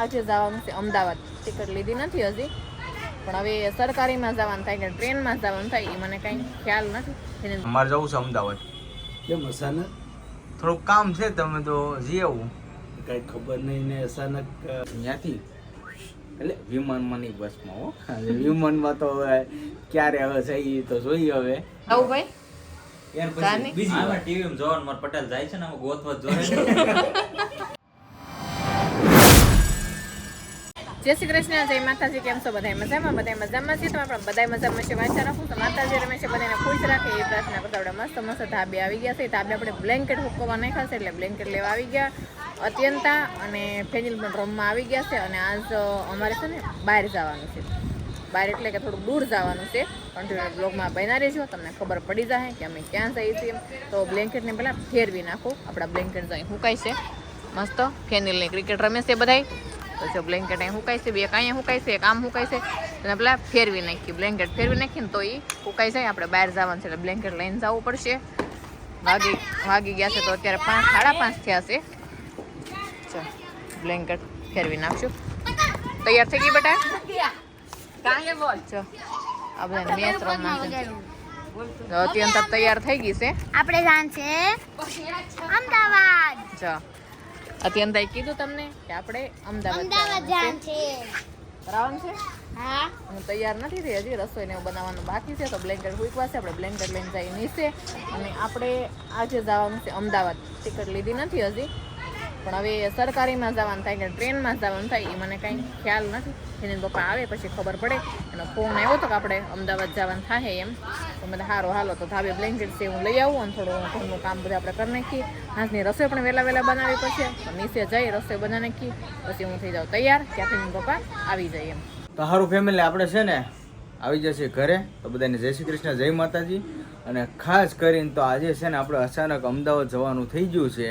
આજે જવાનું છે અમદાવાદ. ટિકિટ લીધી નથી હજી, પણ હવે સરકારીમાં જવાનું થાય કે ટ્રેનમાં જવાનું થાય એ મને કાંઈ ખ્યાલ નથી. અમારે જવું છે અમદાવાદ. કેમ અચાનક? થોડુંક કામ છે, તમે તો જઈ આવું. કઈ ખબર નહીં ને અચાનક ત્યાંથી એટલે વિમાનમાં નહીં, બસમાં હો. વિમાનમાં તો હવે ક્યારે હવે જઈએ તો જોઈએ હવે. આવું ભાઈ યાર જાની? પછી બીજી આમાં ટીવીમાં જોવાનું માર પટેલ જાય છે ને આમાં ગોતવા જોઈએ. જય શ્રી કૃષ્ણ, જય માતાજી. કેમ છો બધા? મજામાં? બધા મજામાં છીએ. તમે પણ બધા મજામાં છે. વાંચા રાખું તો માતાજી રમેશે બધાને ખુશ રાખે એ પ્રાર્થના કરતા આપણે મસ્ત મસ્ત ધાબે આવી ગયા છે. ધાબે આપણે બ્લેન્કેટ હુકવવા નાખ્યા છે, એટલે બ્લેન્કેટ લેવા આવી ગયા. અત્યંતા અને ફેનિલ પણ રૂમમાં આવી ગયા છે. અને આજ અમારે છે ને બહાર જવાનું છે. બહાર એટલે કે થોડુંક દૂર જવાનું છે. કન્ટિન્યુ બ્લોગમાં બન્યા રહેજો, તમને ખબર પડી જાય કે અમે ક્યાં જઈએ છીએ. તો બ્લેન્કેટને પહેલાં ફેરવી નાખો. આપણા બ્લેન્કેટ જાય હુકાય છે મસ્ત. ફેનિલની ક્રિકેટ રમે છે બધાય. તો જો બ્લેન્કેટ અહીં હુકાય છે, બે કાંઈ હુકાય છે, એક આમ હુકાય છે. અને પેલા ફેરવી નાખી, બ્લેન્કેટ ફેરવી નાખીને તો એ હુકાઈ જાય. આપણે બહાર જવાનું છે એટલે બ્લેન્કેટ લઈને જવું પડશે. વાગી ગયા છે તો અત્યારે 5:30 થયા છે. ચાલ બ્લેન્કેટ ફેરવી નાખશું. તૈયાર થઈ ગઈ બેટા? આ બધા મેચ રમવા અત્યંત તૈયાર થઈ ગઈ છે. આપણે જાણ છે અમદાવાદ. જો અત્યંત કીધું તમને કે આપણે અમદાવાદ જાણ છે. બરાબર છે. હા, હું તૈયાર નથી થઈ હજી, રસોઈને એવું બનાવવાનું બાકી છે. તો બ્લેન્કેટ હુકવા છે, આપણે બ્લેન્કેટ લઈને જઈ નીચે. અને આપણે આજે જવાનું છે અમદાવાદ. ટિકિટ લીધી નથી હજી, પણ હવે સરકારીમાં જવાનું થાય કે ટ્રેનમાં જવાનું થાય એ મને કાંઈ ખ્યાલ નથી. એને પપ્પા આવે પછી ખબર પડે. એનો ફોન આવ્યો હતો કે આપણે અમદાવાદ જવાનું થાય એમ. તો મને સારું હાલો તો ધાબે બ્લેન્કેટ છે હું લઈ આવું. અને થોડું ઘરનું કામ બધું આપણે કરી નાખીએ. આજની રસોઈ પણ વહેલા બનાવી પડશે. તો નીચે જઈ રસોઈ બનાવી નાખી પછી હું થઈ જાઉં તૈયાર. ત્યાંથી પપ્પા આવી જાય એમ. તો સારું ફેમિલી, આપણે છે ને આવી જશે ઘરે. તો બધાને જય શ્રી કૃષ્ણ, જય માતાજી. અને ખાસ કરીને તો આજે છે ને આપણે અચાનક અમદાવાદ જવાનું થઈ ગયું છે.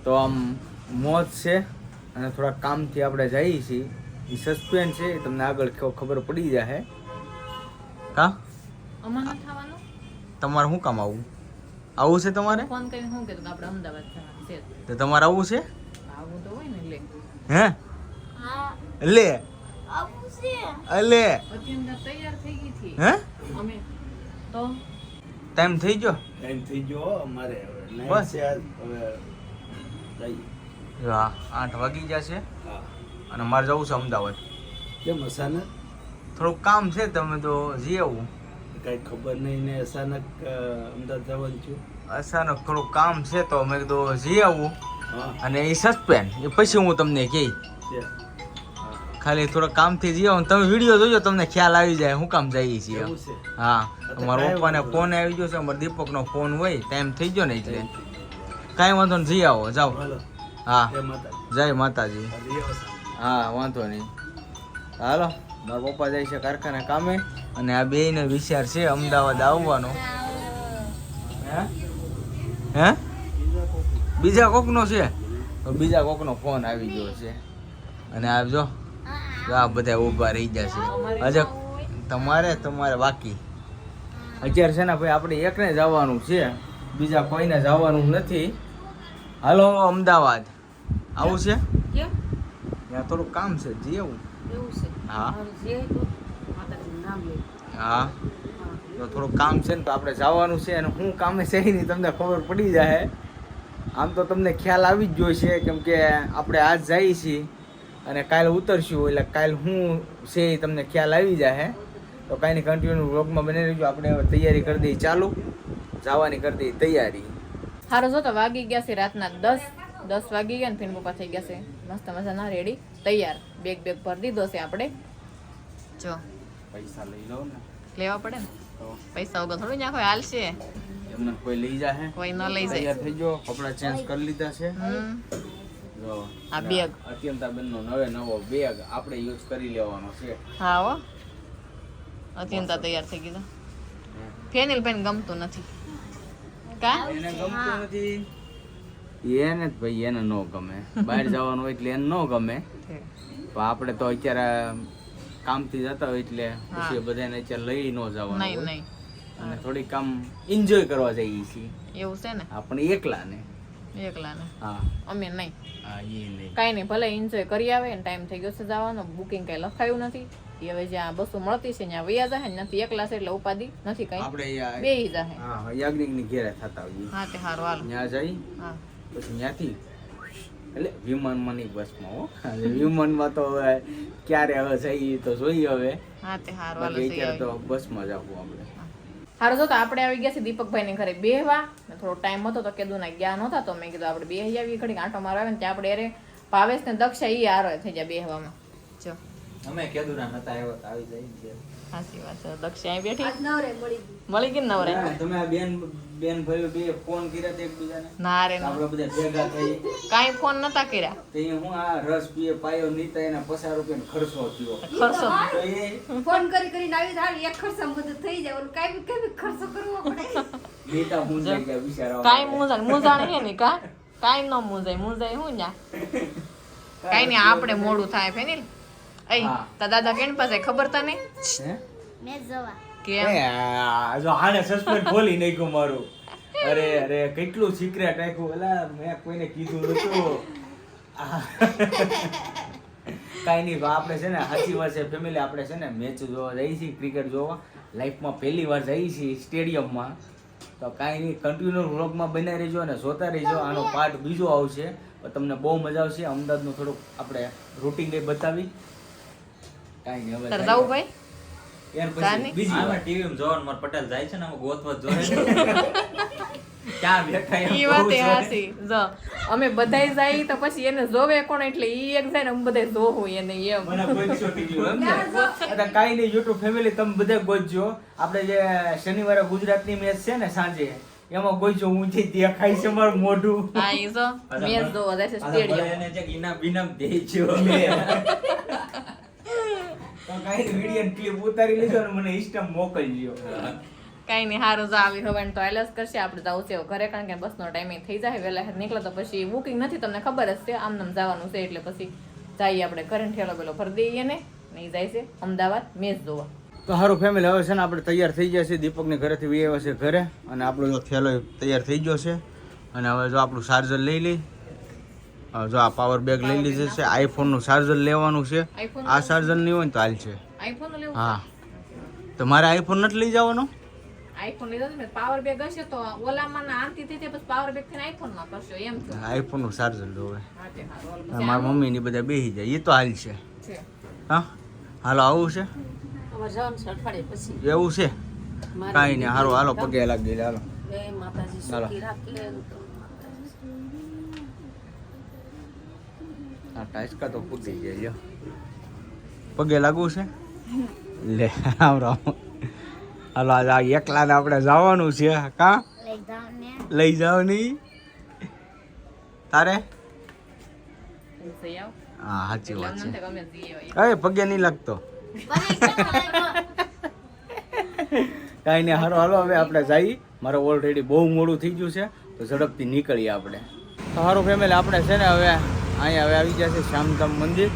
તો આમ મોજ છે અને થોડા કામથી આપણે જઈએ છીએ. એ સસ્પેન્સ છે, એ તમને આગળ ખબર પડી જાય. હા, અમારે થવાનું તમારે શું કામ આવું છે? તમારે ફોન કરીને શું કીધું કે આપણે અમદાવાદ જવાનું છે. તો તમારે આવવું છે? આવું તો હોય ને લે. હે લે આવું છે. અલે અત્યંત તૈયાર થઈ ગઈ હતી હે અમે તો. ટાઈમ થઈ ગયો? ટાઈમ થઈ ગયો અમારે હવે. બસ. હવે જઈએ. હા, 8 વાગી ગયા છે. હા. અને મારે જવું છે અમદાવાદ. કેમ અચાનક? થોડુંક કામ છે, તમે તો જઈ આવું. કઈ ખબર નહીં ને અચાનક અમદાવાદ જવાનું છું. અચાનક થોડુંક કામ છે તો મેં કીધું જઈ આવું. હા. અને એ સસ્પેન્સ એ પછી હું તમને કહી. છે. ખાલી થોડા કામથી જઈ આવું. તમે વિડીયો જોજો, તમને ખ્યાલ આવી જાય હું કામ જઈએ છીએ. એવું છે. હા, અમારા પપ્પાને ફોન આવી ગયો છે. અમારા દીપકનો ફોન હોય, ટાઈમ થઈ ગયો ને એટલે કાંઈ વાંધો નહીં, જઈ આવો, જાઓ. હાલો. હા, જય માતા. જય માતાજી. જય વસંત. હા, વાંધો નહીં. હાલો, મારા પપ્પા જાય છે કારખાને કામે. અને આ બેયનો વિચાર છે અમદાવાદ આવવાનો. હે બીજા કોકનો છે? તો બીજા કોકનો ફોન આવી ગયો છે. અને આવજો, આ બધા ઊભા રહી જશે. હજે તમારે બાકી અત્યારે છે ને ભાઈ, આપણે એકને જવાનું છે, બીજા કોઈને જવાનું નથી. હાલો અમદાવાદ આવું છે. કેમ ત્યાં થોડું કામ છે, જેવું. એવું છે? હા જે તો માતાજીનું નામ લે. હા, તો થોડું કામ છે ને તો આપણે જવાનું છે. અને શું કામે છે એની તમને ખબર પડી જાય. આમ તો તમને ખ્યાલ આવી જ જોઈશે, કેમ કે આપણે આજ જઈએ છીએ અને કાલે ઉતરશું. એટલે કાલે શું છે એ તમને ખ્યાલ આવી જાય. તો કાંઈ નહીં, કન્ટિન્યુ વ્લોગમાં બની રહેજો. આપણે હવે તૈયારી કરી દઈએ ચાલુ, જવાની કરી દઈએ તૈયારી. સારું જો તો વાગી ગયા છે રાતના 10 વાગી ગયા ને ફીન પપ્પા થઈ ગયા છે મસ્ત મજાના રેડી તૈયાર. બેગ ભરી દીધો છે આપણે. જો પૈસા લઈ લો ને, લેવા પડે ને, તો પૈસા વગર થોડું ત્યાં કોઈ હાલશે. એમને કોઈ લઈ જાય? કોઈ ન લઈ જાય. તૈયાર થઈ ગયો, કપડા ચેન્જ કરી લીધા છે. જો આ બેગ અત્યંતાબેનનો નવો બેગ આપણે યુઝ કરી લેવાનો છે. હા હો, અત્યંતા તૈયાર થઈ ગઈ. ફેનિલ પેન ગમતું નથી કા? એને ગમતું નથી. એને જ ભાઈ, એને ન ગમે. બહાર જવાનું હોય એટલે એને ન ગમે. પણ આપણે તો અત્યારે કામથી જતા હોય એટલે પછી બધાને અત્યારે લઈ ન જવાનું નહીં હોય. નહીં અને થોડીક કામ એન્જોય કરવા જઈએ છીએ. એવું છે ને. આપણે એકલા ને એકલા ને હા અમે નહીં હા એ નહીં કાંઈ નહીં ભલે એન્જોય કરી આવે ને ટાઈમ થઈ ગયો છે જવાનો બુકિંગ કાંઈ લખાયું નથી એ હવે જ્યાં બસો મળતી છે ત્યાં વૈયા જાય ને નથી એકલા છે એટલે ઉપાધિ નથી કાંઈ આપણે બે જાય હા યાજ્ઞિકની ઘેરે થતા હોઈએ હા તે સારું હાલ ત્યાં જઈ હા પછી ત્યાંથી એટલે વિમાનમાં નહીં બસમાં હો વિમાનમાં તો હવે ક્યારે હવે જઈએ તો જોઈએ હવે હા તે સારું હાલ બાકી અત્યારે તો બસમાં જ આવવું આપણે હારું જો તો આપણે આવી ગયા છે દીપકભાઈ ને ઘરે બેહવા ને થોડો ટાઈમ હતો તો કીધું ના ગયા નહોતા તો મેં કીધું આપણે બેહી આવી ઘડી આંટો મારવા આવે ને ત્યાં આપણે અરે ભાવેશ ને દક્ષા ઈ હારો થઈ જાય બેહવામાં જો અમે કેદુરા નતા આવ્યો તો આવી જાય છે સાચી વાત છે દક્ષા અહીં બેઠી મળી ગઈ ને નવરે તમે આ બેન ભાઈઓ બે ફોન કર્યા હતા એકબીજાને ના રે આપણે બધા ભેગા થઈ કાંઈ ફોન નતા કર્યા તે હું આ રસ પીએ પાયો નીતા એના 50 રૂપિયાનો ખર્ચો થયો ખર્ચો તો એ ફોન કરીને આવી થાય એક ખર્ચા બધું થઈ જાય ઓલું કાંઈ ખર્ચો કરવો પડે નીતા હું જઈ ગયા બિચારા કાંઈ મૂંઝાણ હે ને કા કાંઈ ન મૂંઝાય હું ન્યા કાંઈ નહીં આપણે મોડું થાય ફેનિલ અઈ હા. તા દાદા કેણ પાસે ખબર તને હે મેં જવા કેમ જો આને સસ્પેન્ડ ખોલી નાખ્યું મારું અરે કેટલું સિક્રેટ રાખ્યું એલા મેં કોઈને કીધું નતું કાંઈ નહીં આપણે છે ને સાચી વાત છે ફેમિલી આપણે છે ને મેચ જોવા જઈએ છીએ ક્રિકેટ જોવા લાઈફમાં પહેલી વાર જઈએ છીએ સ્ટેડિયમમાં તો કાંઈ નહીં કન્ટિન્યુ વ્લોગમાં બનાવી રહેજો અને જોતા રહેજો આનો પાર્ટ બીજો આવશે તો તમને બહુ મજા આવશે અમદાવાદનું થોડુંક આપણે રૂટિન એ બતાવી કાંઈ નહીં હવે તાર જાવું ભાઈ યાર જાની? પછી બીજી આમાં વાત. ટીવી માં જોવાનું માર પટેલ જાય છે ને અમે ગોતવા જ જોઈએ ક્યાં બેઠા એમ ઈ કહું વાત એ છું. હાસી જો અમે બધાય જાય તો પછી એને જોવે કોણ એટલે ઈ એક જાય ને અમે બધાય જોવું એને એમ મને ગોતશો કીધું એમ ને? એટલે કાંઈ નહીં YouTube ફેમિલી તમે બધા ગોતજો આપણે જે શનિવારે ગુજરાતની મેચ છે ને સાંજે એમાં ગોતજો હું જે દેખાય છે મારું મોઢું હા ઈ જો મેચ જોવા જાય છે પાછા ભલે સ્ટેડિયમ એને ચેક ઇનામ બિનામ દેજો. તો કાંઈ નહીં વિડીયો ક્લિપ ઉતારી લીધો અને મને ઇન્સ્ટા મોકલજો કાંઈ નહીં હારું જો આવી હવે તો આઈલસ કરશે આપણે જવું છે ઘરે કારણ કે બસનો ટાઈમ થઈ જાય વહેલા નીકળે તો પછી બુકિંગ નથી તમને ખબર જ છે આમ નામ જવાનું છે એટલે પછી જઈએ આપણે ઘરે ઠેલો પેલો ભરી દઈએ ને નહીં જાય છે અમદાવાદ મેચ જોવા તો સારું ફેમિલી હવે છે ને આપણે તૈયાર થઈ ગયા છે દીપકને ઘરેથી વી આવ્યા છે ઘરે અને આપણો જો થેલો તૈયાર થઈ ગયો છે અને હવે જો આપણું ચાર્જર લઈ લઈ જો આ પાવર બેગ લઈ લીધું છે આઈફોનનું ચાર્જર લેવાનું છે આઈફોન આ ચાર્જર નહીં હોય ને તો હાલ છે આઈફોન લેવું હા તો મારે આઈફોન નથી લઈ જવાનો આઈફોન લીધો ને પાવર બેગ હશે તો ઓલામાં ના આંતી થઈ પછી પાવર બેગ થઈને આઈફોન માં કરશો એમ છે આઈફોનનું ચાર્જર જોવે હા તે હારું અને મારા મમ્મી ની બધા બેસી જાય એ તો હાલ છે છે હા હાલો આવું છે અમારે જવાનું છે અઠવાડિયે પછી એવું છે કાંઈ નહીં હારો હાલો પગે લાગી હાલો એ માતાજી હાલો. સુખી રાખે આ ટાઈસકા તો ફૂટી ગયા લ્યો પગે લાગવું છે લે રામ રામ હાલો આજે આ એકલાને આપણે જવાનું છે કા લઈ જાઓ ને લઈ જાવ નહીં તારે જઈ આવ હા સાચી એટલે વાત અમને છે ગમે જઈએ હોય. એ પગે નહીં લાગતો બને કેમ લાગ્યો? કાંઈ નહીં હારો હાલો હવે આપણે જઈએ મારે ઓલરેડી બહુ મોડું થઈ ગયું છે તો ઝડપથી નીકળીએ આપણે તો સારું ફેમિલી આપણે છે ને હવે અહીંયા હવે આવી ગયા છે શ્યામધામ મંદિર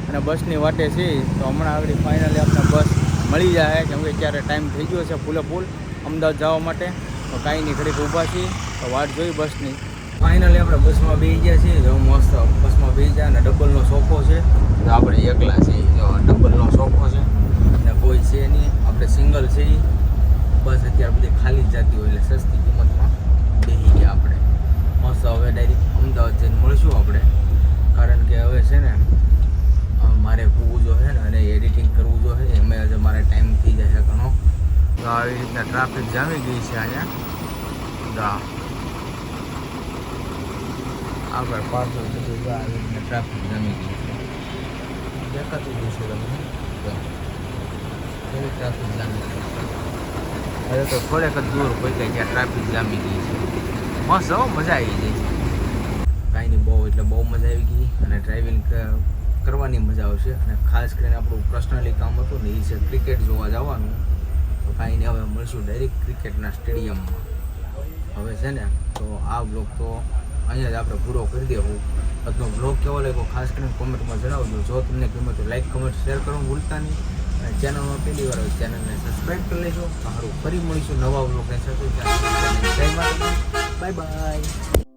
અને બસની વાટે છે તો હમણાં આગળ ફાઇનલી આપણે બસ મળી જાય કેમ કે ત્યારે ટાઈમ થઈ ગયો છે ફૂલે ફૂલ અમદાવાદ જવા માટે તો કાંઈ નહીં ઘડીક ઊભા છીએ તો વાટ જોઈ બસની ફાઇનલી આપણે બસમાં બેસી ગયા છીએ જો મસ્ત બસમાં બેસી જાય અને ડબલનો સોફો છે તો આપણે એકલા છીએ જો ડબલનો સોફો છે અને કોઈ છે નહીં આપણે સિંગલ છે ઈ. બસ અત્યારે બધી ખાલી જ જતી હોય એટલે સસ્તી કિંમતમાં બેસી ગયા આપણે મસ્ત હવે ડાયરેક્ટ અમદાવાદ જઈને મળશું આપણે કારણ કે હવે છે ને મારે કૂવું જો છે ને અને એડિટિંગ કરવું જો છે એમાં હજુ મારે ટાઈમ થઈ જાય છે ઘણો તો આવી રીતના ટ્રાફિક જામી ગઈ છે અહીંયા આગળ પાછળ બધું જો આવી રીતના ટ્રાફિક જામી ગઈ છે દેખાતું જ છે તમને જો કેવી ટ્રાફિક જામી ગઈ છે હવે તો થોડેક જ દૂર કોઈ ત્યાં ટ્રાફિક જામી ગઈ છે મસ્ત હો મજા આવી જાય કાંઈ નહીં બહુ એટલે બહુ મજા આવી ગઈ અને ડ્રાઇવિંગ કરવાની મજા આવશે અને ખાસ કરીને આપણું પર્સનલી કામ હતું ને એ છે ક્રિકેટ જોવા જવાનું તો કાંઈ નહીં હવે મળશું ડાયરેક્ટ ક્રિકેટના સ્ટેડિયમમાં હવે છે ને તો આ બ્લોગ તો અહીંયા જ આપણે પૂરો કરી દેવું આજનો બ્લોગ કેવો લાગ્યો ખાસ કરીને કોમેન્ટમાં જણાવજો જો તમને ગમે તો લાઈક કમેન્ટ શેર કરવાનું ભૂલતા નહીં અને ચેનલમાં પહેલી વાર હોય ચેનલને સબસ્ક્રાઈબ કરી લેજો સારું ફરી મળીશું નવા બ્લોગની સાથે જય માતાજી બાય બાય